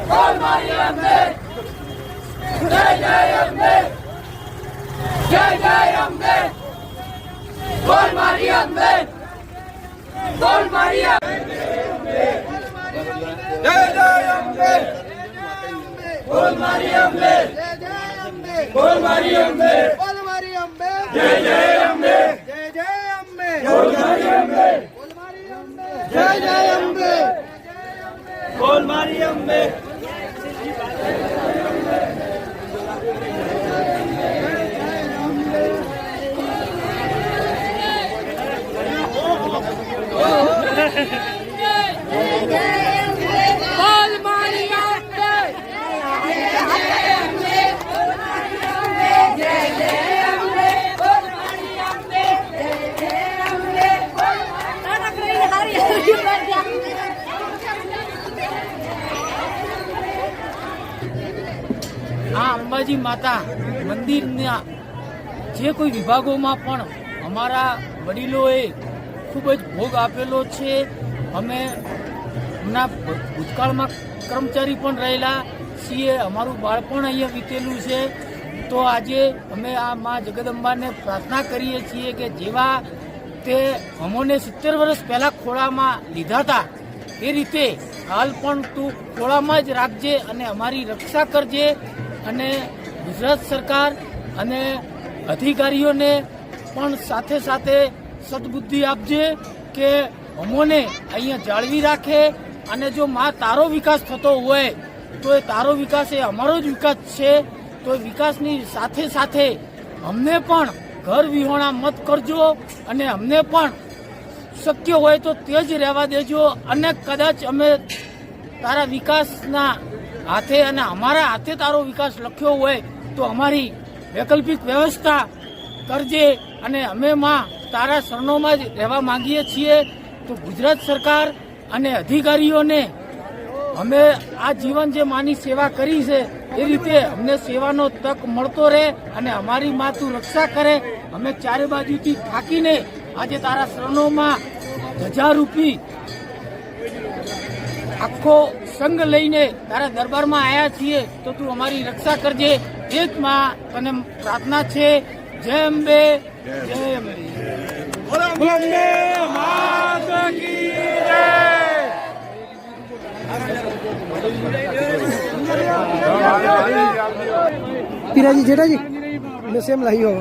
बोल मारी अम्बे, जय जय अम्बे, जय जय अम्बे, बोल मारी अम्बे, बोल मारी अम्बे, जय जय अम्बे, बोल मारी अम्बे, बोल मारी अम्बे, बोल मारी अम्बे, जय जय अम्बे, जय जय अम्बे, बोल मारी अम्बे, बोल मारी अम्बे, जय जय अम्बे, बोल मारी अम्बे। આ અંબાજી માતા મંદિરના જે કોઈ વિભાગોમાં પણ અમારા વડીલોએ ખૂબ જ ભોગ આપેલો છે. અમે હમણાં ભૂતકાળમાં કર્મચારી પણ રહેલા છીએ, અમારું બાળપણ અહીંયા વીતેલું છે. તો આજે અમે આ મા જગદંબાને પ્રાર્થના કરીએ છીએ કે જેવા તે અમોને 70 વર્ષ પહેલાં ખોળામાં લીધા હતા એ રીતે હાલ પણ તું ખોળામાં જ રાખજે અને અમારી રક્ષા કરજે. અને ગુજરાત સરકાર અને અધિકારીઓને પણ સાથે સાથે સદબુદ્ધિ આપજે કે અમોને અહીંયા જાળવી રાખે. અને જો માં તારો વિકાસ થતો હોય તો એ તારો વિકાસ એ અમારો જ વિકાસ છે. તો વિકાસની સાથે સાથે અમને પણ ઘર વિહોણા મત કરજો અને અમને પણ શક્ય હોય તો તે જ રહેવા દેજો. અને કદાચ અમે તારા વિકાસના હાથે અને અમારા હાથે તારો વિકાસ લખ્યો હોય તો અમારી વૈકલ્પિક વ્યવસ્થા કરજે. અને અમે માં તારા શરણોમાં જ રહેવા માંગીએ છીએ. તો ગુજરાત સરકાર અને અધિકારીઓને અમે આ જીવન જે માની સેવા કરી છે એ રીતે અમને સેવાનો તક મળતો રહે અને અમારી માં તું રક્ષા કરે. અમે ચારે બાજુથી થાકીને આજે તારા શરણોમાં ધજારૂપી આખો સંઘ લઈને તારા દરબારમાં આવ્યા છીએ. તો તું અમારી રક્ષા કરજે. એ જ માં તને પ્રાર્થના છે. જય અંબે, જય અંબે. पीरा जी जेठा जी सेम लाई हो